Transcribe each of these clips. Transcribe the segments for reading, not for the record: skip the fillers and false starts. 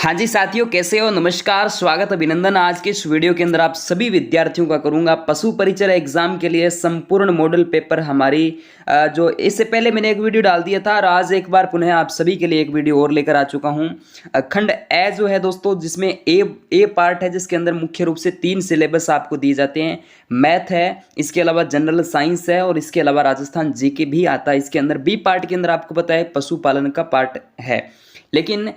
हाँ जी साथियों, कैसे हो? नमस्कार, स्वागत, अभिनंदन। आज के इस वीडियो के अंदर आप सभी विद्यार्थियों का करूंगा पशु परिचय एग्जाम के लिए संपूर्ण मॉडल पेपर हमारी जो इससे पहले मैंने एक वीडियो डाल दिया था और आज एक बार पुनः आप सभी के लिए एक वीडियो और लेकर आ चुका हूं। खंड ए जो है दोस्तों, जिसमें ए पार्ट है, जिसके अंदर मुख्य रूप से 3 सिलेबस आपको दिए जाते हैं। मैथ है, इसके अलावा जनरल साइंस है और इसके अलावा राजस्थान जीके भी आता है। इसके अंदर बी पार्ट के अंदर आपको पता है पशुपालन का पार्ट है। लेकिन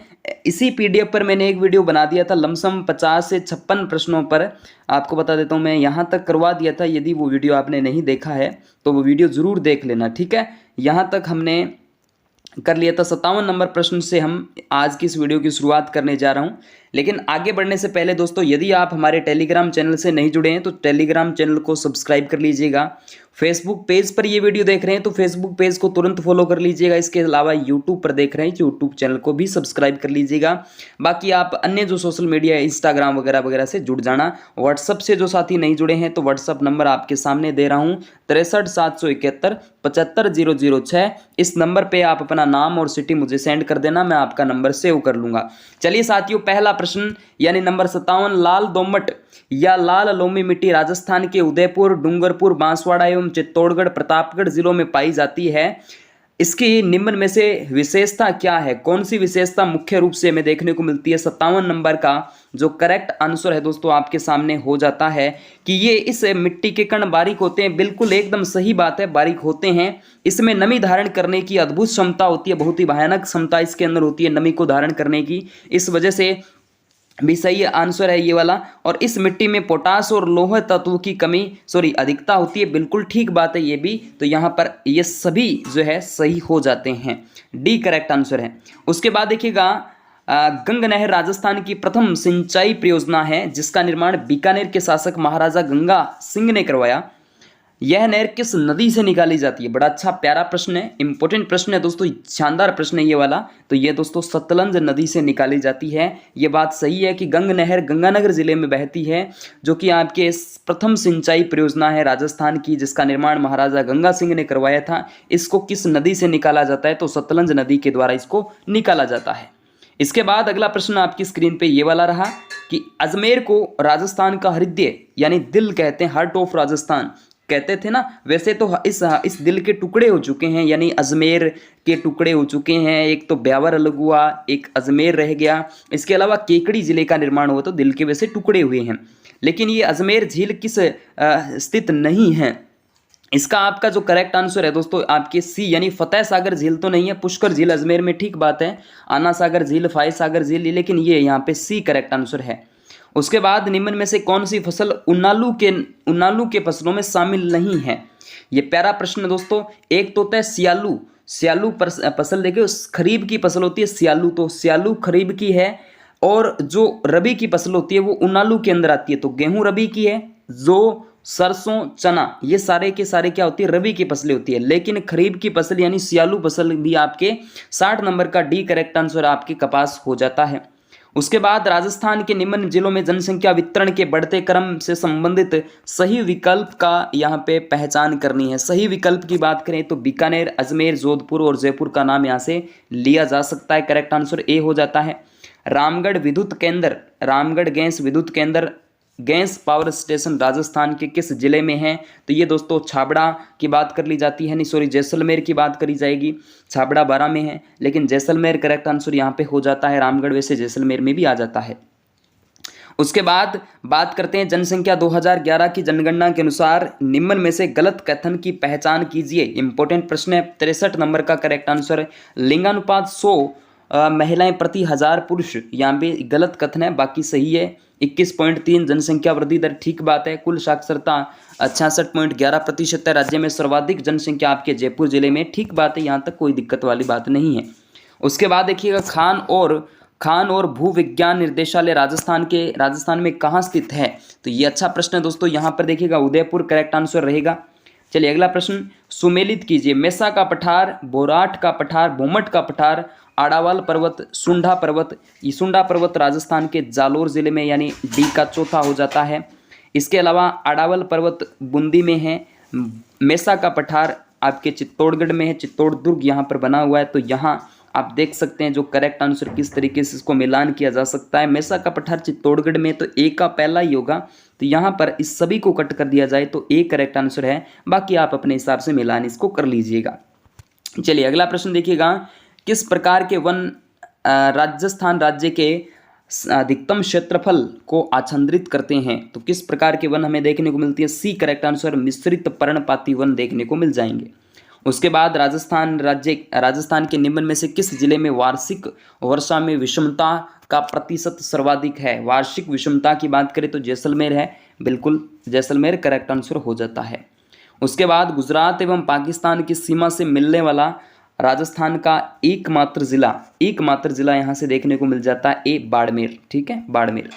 इसी पीडीएफ पर मैंने एक वीडियो बना दिया था लमसम 50 से 56 प्रश्नों पर। आपको बता देता हूं, मैं यहाँ तक करवा दिया था। यदि वो वीडियो आपने नहीं देखा है तो वो वीडियो ज़रूर देख लेना, ठीक है। यहाँ तक हमने कर लिया था। 57 नंबर प्रश्न से हम आज की इस वीडियो की शुरुआत करने जा रहा हूँ। लेकिन आगे बढ़ने से पहले दोस्तों, यदि आप हमारे टेलीग्राम चैनल से नहीं जुड़े हैं तो टेलीग्राम चैनल को सब्सक्राइब कर लीजिएगा। फेसबुक पेज पर ये वीडियो देख रहे हैं तो फेसबुक पेज को तुरंत फॉलो कर लीजिएगा। इसके अलावा यूट्यूब पर देख रहे हैं तो यूट्यूब चैनल को भी सब्सक्राइब कर लीजिएगा। बाकी आप अन्य जो सोशल मीडिया है, इंस्टाग्राम वगैरह वगैरह से जुड़ जाना। व्हाट्सअप से जो साथी नहीं जुड़े हैं तो व्हाट्सअप नंबर आपके सामने दे रहा हूँ, 63 771 75 006। इस नंबर पर आप अपना नाम और सिटी मुझे सेंड कर देना, मैं आपका नंबर सेव कर लूँगा। चलिए साथियों, पहला प्रश्न यानी नंबर 57, लाल दोमट या लाल लोमी मिट्टी राजस्थान के उदयपुर, डूंगरपुर, बांसवाड़ा एवं चित्तौड़गढ़, प्रतापगढ़ जिलों में पाई जाती है। इसकी निम्न में से विशेषता क्या है? कौन सी विशेषता मुख्य रूप से हमें देखने को मिलती है? 57 नंबर का जो करेक्ट आंसर है दोस्तों आपके सामने हो जाता है कि ये इस मिट्टी के कण बारीक होते हैं। बिल्कुल एकदम सही बात है, बारीक होते हैं। इसमें नमी धारण करने की अद्भुत क्षमता होती है, बहुत ही भयानक क्षमता इसके अंदर होती है नमी को धारण करने की। इस वजह से भी सही आंसर है ये वाला। और इस मिट्टी में पोटास और लौह तत्व की अधिकता होती है। बिल्कुल ठीक बात है ये भी। तो यहाँ पर ये सभी जो है सही हो जाते हैं। डी करेक्ट आंसर है। उसके बाद देखिएगा, गंग नहर राजस्थान की प्रथम सिंचाई परियोजना है जिसका निर्माण बीकानेर के शासक महाराजा गंगा सिंह ने करवाया। यह नहर किस नदी से निकाली जाती है? बड़ा अच्छा प्यारा प्रश्न है, इंपॉर्टेंट प्रश्न है दोस्तों, शानदार प्रश्न है ये वाला। तो ये दोस्तों सतलज नदी से निकाली जाती है। ये बात सही है कि गंग नहर गंगानगर जिले में बहती है, जो कि आपके प्रथम सिंचाई परियोजना है राजस्थान की, जिसका निर्माण महाराजा गंगा सिंह ने करवाया था। इसको किस नदी से निकाला जाता है? तो सतलज नदी के द्वारा इसको निकाला जाता है। इसके बाद अगला प्रश्न आपकी स्क्रीन पे ये वाला रहा कि अजमेर को राजस्थान का हृदय यानी दिल कहते हैं, हार्ट ऑफ राजस्थान कहते थे ना। वैसे तो इस दिल के टुकड़े हो चुके हैं, यानी अजमेर के टुकड़े हो चुके हैं। एक तो ब्यावर अलग हुआ, एक अजमेर रह गया। इसके अलावा केकड़ी जिले का निर्माण हुआ तो दिल के वैसे टुकड़े हुए हैं। लेकिन ये अजमेर झील किस स्थित नहीं है? इसका आपका जो करेक्ट आंसर है दोस्तों आपके सी यानी फतेह सागर झील तो नहीं है। पुष्कर झील अजमेर में, ठीक बात है। आना सागर झील, फाय सागर झील, लेकिन ये यहाँ पे सी करेक्ट आंसर है। उसके बाद निम्न में से कौन सी फसल उनालू के फसलों में शामिल नहीं है? ये प्यारा प्रश्न दोस्तों। एक तो होता है सियालू फसल। देखिए खरीफ की फसल होती है सियालू, तो सियालू खरीफ की है। और जो रबी की फसल होती है वो उनालू के अंदर आती है। तो गेहूं रबी की है, जो सरसों, चना, ये सारे के सारे क्या होती है? रबी की फसलें होती है। लेकिन खरीफ की फसल यानी सियालू फसल भी आपके 60 नंबर का डी करेक्ट आंसर आपके कपास हो जाता है। उसके बाद राजस्थान के निम्न जिलों में जनसंख्या वितरण के बढ़ते क्रम से संबंधित सही विकल्प का यहाँ पे पहचान करनी है। सही विकल्प की बात करें तो बीकानेर, अजमेर, जोधपुर और जयपुर का नाम यहाँ से लिया जा सकता है। करेक्ट आंसर ए हो जाता है। रामगढ़ गैस विद्युत केंद्र गैस पावर स्टेशन राजस्थान के किस जिले में है? तो ये दोस्तों छाबड़ा की बात कर ली जाती है, जैसलमेर की बात करी जाएगी। छाबड़ा 12 में है, लेकिन जैसलमेर करेक्ट आंसर यहाँ पे हो जाता है। रामगढ़ वैसे जैसलमेर में भी आ जाता है। उसके बाद बात करते हैं जनसंख्या 2011 की जनगणना के अनुसार निम्न में से गलत कथन की पहचान कीजिए। इंपॉर्टेंट प्रश्न है। 63 नंबर का करेक्ट आंसर है। लिंगानुपात 100 महिलाएं प्रति 1000 पुरुष, यहाँ पे गलत कथन है, बाकी सही है। 21.3 जनसंख्या वृद्धि दर, ठीक बात है। कुल साक्षरता 66.11% है। राज्य में सर्वाधिक जनसंख्या आपके जयपुर जिले में, ठीक बात है। यहाँ तक कोई दिक्कत वाली बात नहीं है। उसके बाद देखिएगा, खान और भू विज्ञान निर्देशालय राजस्थान में कहाँ स्थित है? तो ये अच्छा प्रश्न है दोस्तों। यहाँ पर देखिएगा उदयपुर करेक्ट आंसर रहेगा। चलिए अगला प्रश्न सुमेलित कीजिए। मेसा का पठार, बोराट का पठार, भोमट का पठार, आड़ावाल पर्वत, सुंडा पर्वत। ये सुंडा पर्वत राजस्थान के जालोर जिले में, यानी डी का चौथा हो जाता है। इसके अलावा आड़ावल पर्वत बूंदी में है। मेसा का पठार आपके चित्तौड़गढ़ में है, चित्तौड़ दुर्ग यहाँ पर बना हुआ है। तो यहाँ आप देख सकते हैं जो करेक्ट आंसर किस तरीके से इसको मिलान किया जा सकता है। मेसा का पठार चित्तौड़गढ़ में तो ए का पहला ही होगा, तो यहाँ पर इस सभी को कट कर दिया जाए तो ए करेक्ट आंसर है। बाकी आप अपने हिसाब से मिलान इसको कर लीजिएगा। चलिए अगला प्रश्न देखिएगा, किस प्रकार के वन राजस्थान राज्य के अधिकतम क्षेत्रफल को आच्छादित करते हैं? तो किस प्रकार के वन हमें देखने को मिलती है? सी करेक्ट आंसर, मिश्रित पर्णपाती वन देखने को मिल जाएंगे। उसके बाद राजस्थान के निम्न में से किस जिले में वार्षिक वर्षा में विषमता का प्रतिशत सर्वाधिक है? वार्षिक विषमता की बात करें तो जैसलमेर है, बिल्कुल जैसलमेर करेक्ट आंसर हो जाता है। उसके बाद गुजरात एवं पाकिस्तान की सीमा से मिलने वाला राजस्थान का एकमात्र जिला यहाँ से देखने को मिल जाता है ए बाड़मेर, ठीक है, बाड़मेर।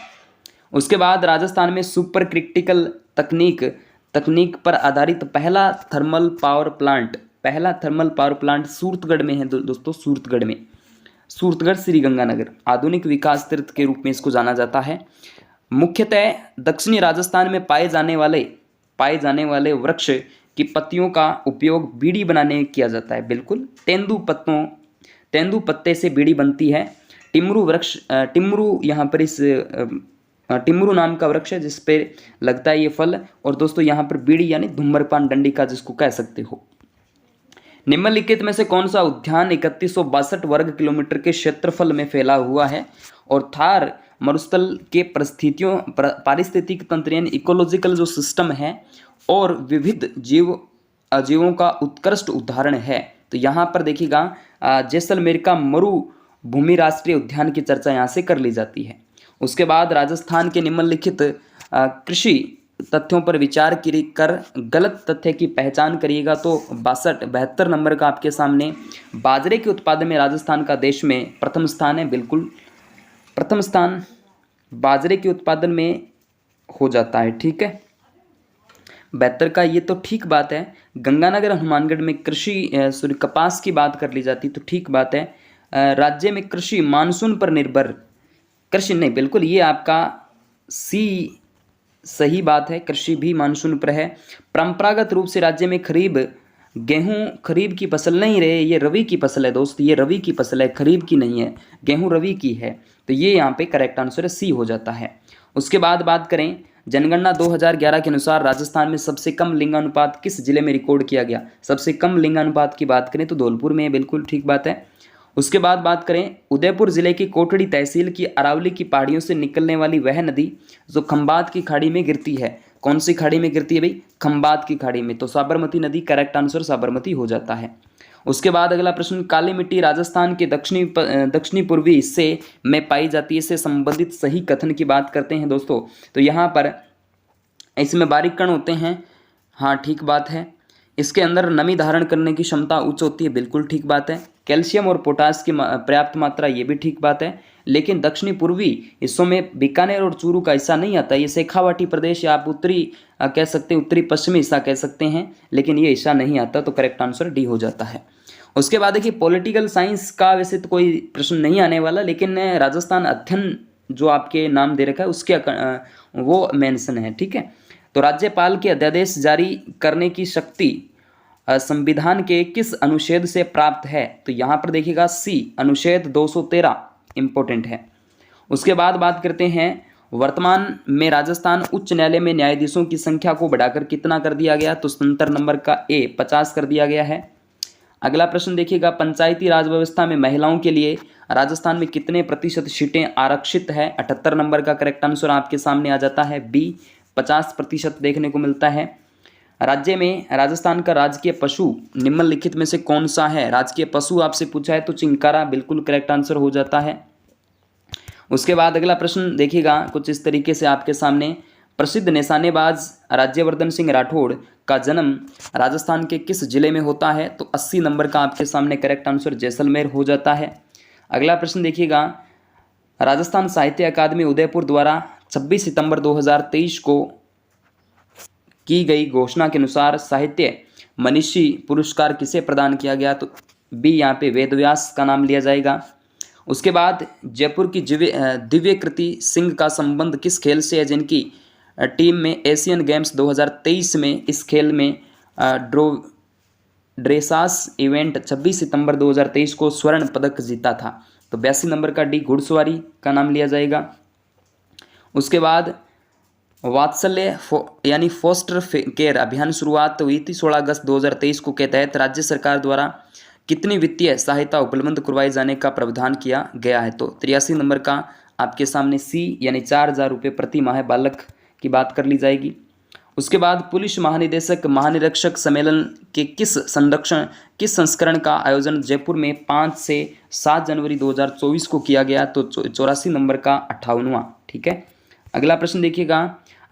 उसके बाद राजस्थान में सुपर क्रिटिकल तकनीक पर आधारित पहला थर्मल पावर प्लांट सूरतगढ़ में है दोस्तों, सूरतगढ़ श्रीगंगानगर आधुनिक विकास तीर्थ के रूप में इसको जाना जाता है। मुख्यतः दक्षिणी राजस्थान में पाए जाने वाले वृक्ष की पत्तियों का उपयोग बीड़ी बनाने में किया जाता है, बिल्कुल तेंदू पत्ते से बीड़ी बनती है। टिमरू यहाँ पर इस टिमरू नाम का वृक्ष है जिस पे लगता है ये फल, और दोस्तों यहाँ पर बीड़ी यानी धूम्रपान डंडिका जिसको कह सकते हो। निम्नलिखित में से कौन सा उद्यान 3162 वर्ग किलोमीटर के क्षेत्रफल में फैला हुआ है? और थार मरुस्थल के पारिस्थितिक तंत्र यानी इकोलॉजिकल जो सिस्टम है और विविध जीवों का उत्कृष्ट उदाहरण है। तो यहाँ पर देखिएगा जैसलमेर का मरुभूमि राष्ट्रीय उद्यान की चर्चा यहाँ से कर ली जाती है। उसके बाद राजस्थान के निम्नलिखित कृषि तथ्यों पर विचार कर गलत तथ्य की पहचान करिएगा। तो 72 नंबर का आपके सामने बाजरे के उत्पादन में राजस्थान का देश में प्रथम स्थान है, बिल्कुल प्रथम स्थान बाजरे के उत्पादन में हो जाता है, ठीक है। 72 का ये तो ठीक बात है। गंगानगर हनुमानगढ़ में कपास की बात कर ली जाती तो ठीक बात है। राज्य में कृषि मानसून पर निर्भर कृषि नहीं, बिल्कुल ये आपका सी सही बात है, कृषि भी मानसून पर है। परंपरागत रूप से राज्य में गेहूं खरीफ की फसल नहीं रहे, ये रवि की फसल है दोस्त, ये रवि की फसल है, खरीफ की नहीं है, गेहूं रवि की है। तो ये यहाँ पे करेक्ट आंसर है, सी हो जाता है। उसके बाद बात करें जनगणना 2011 के अनुसार राजस्थान में सबसे कम लिंगानुपात किस जिले में रिकॉर्ड किया गया? सबसे कम लिंगानुपात की बात करें तो धौलपुर में है, बिल्कुल ठीक बात है। उसके बाद बात करें उदयपुर जिले की कोटड़ी तहसील की अरावली की पहाड़ियों से निकलने वाली वह नदी जो खंबात की खाड़ी में गिरती है, कौन सी खाड़ी में गिरती है भाई? खंबात की खाड़ी में। तो साबरमती नदी करेक्ट आंसर साबरमती हो जाता है। उसके बाद अगला प्रश्न, काली मिट्टी राजस्थान के दक्षिणी पूर्वी हिस्से में पाई जाती है, इससे संबंधित सही कथन की बात करते हैं दोस्तों। तो यहाँ पर इसमें बारीक कण होते हैं, हाँ ठीक बात है। इसके अंदर नमी धारण करने की क्षमता उच्च होती है, बिल्कुल ठीक बात है। कैल्शियम और पोटास की पर्याप्त मात्रा, ये भी ठीक बात है। लेकिन दक्षिणी पूर्वी हिस्सों में बीकानेर और चूरू का हिस्सा नहीं आता, ये शेखावाटी प्रदेश या आप उत्तरी कह सकते हैं, उत्तरी पश्चिमी हिस्सा कह सकते हैं, लेकिन ये हिस्सा नहीं आता। तो करेक्ट आंसर डी हो जाता है। उसके बाद देखिए पॉलिटिकल साइंस का वैसे तो कोई प्रश्न नहीं आने वाला, लेकिन राजस्थान अध्ययन जो आपके नाम दे रखा है उसके वो मेंशन है, ठीक है। तो राज्यपाल के अध्यादेश जारी करने की शक्ति संविधान के किस अनुच्छेद से प्राप्त है? तो यहाँ पर देखिएगा सी अनुच्छेद 213 इंपॉर्टेंट है। उसके बाद बात करते हैं वर्तमान में राजस्थान उच्च न्यायालय में न्यायाधीशों की संख्या को बढ़ाकर कितना कर दिया गया? तो 77 नंबर का ए 50 कर दिया गया है। अगला प्रश्न देखिएगा पंचायती राज व्यवस्था में महिलाओं के लिए राजस्थान में कितने प्रतिशत सीटें आरक्षित है? 78 नंबर का करेक्ट आंसर आपके सामने आ जाता है बी 50% देखने को मिलता है। राज्य में राजस्थान का राजकीय पशु निम्नलिखित में से कौन सा है? राजकीय पशु आपसे पूछा है तो चिंकारा बिल्कुल करेक्ट आंसर हो जाता है। उसके बाद अगला प्रश्न देखिएगा कुछ इस तरीके से आपके सामने, प्रसिद्ध निशानेबाज राज्यवर्धन सिंह राठौड़ का जन्म राजस्थान के किस जिले में होता है? तो 80 नंबर का आपके सामने करेक्ट आंसर जैसलमेर हो जाता है। अगला प्रश्न देखिएगा राजस्थान साहित्य अकादमी उदयपुर द्वारा 26 सितंबर 2023 को की गई घोषणा के अनुसार साहित्य मनीषी पुरस्कार किसे प्रदान किया गया? तो बी यहाँ पे वेदव्यास का नाम लिया जाएगा। उसके बाद जयपुर की दिव्यकृति सिंह का संबंध किस खेल से है? जिनकी टीम में एशियन गेम्स 2023 में इस खेल में ड्रेसास इवेंट 26 सितंबर 2023 को स्वर्ण पदक जीता था? तो 82 नंबर का डी घुड़सवारी का नाम लिया जाएगा। उसके बाद वात्सल्य यानी फोस्टर केयर अभियान शुरुआत हुई थी 16 अगस्त 2023 को के तहत राज्य सरकार द्वारा कितनी वित्तीय सहायता उपलब्ध करवाए जाने का प्रावधान किया गया है? तो 83 नंबर का आपके सामने सी यानी 4,000 रुपये प्रति माह बालक की बात कर ली जाएगी। उसके बाद पुलिस महानिदेशक महानिरीक्षक सम्मेलन के किस संस्करण का आयोजन जयपुर में 5 से 7 जनवरी 2024 को किया गया? तो 84 नंबर का 58वां। ठीक है, अगला प्रश्न देखिएगा।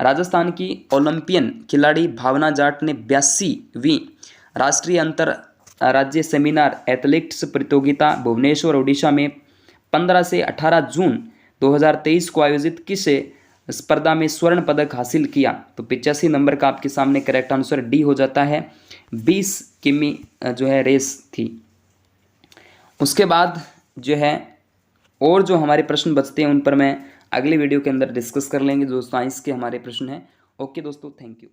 राजस्थान की ओलंपियन खिलाड़ी भावना जाट ने 82वीं राष्ट्रीय अंतर राज्य सेमिनार एथलेटिक्स प्रतियोगिता भुवनेश्वर ओडिशा में 15 से 18 जून 2023 को आयोजित किस स्पर्धा में स्वर्ण पदक हासिल किया? तो 85 नंबर का आपके सामने करेक्ट आंसर डी हो जाता है। 20 किमी जो है रेस थी। उसके बाद जो है और जो हमारे प्रश्न बचते हैं उन पर मैं अगले वीडियो के अंदर डिस्कस कर लेंगे। जो साइंस के हमारे प्रश्न हैं। ओके दोस्तों, थैंक यू।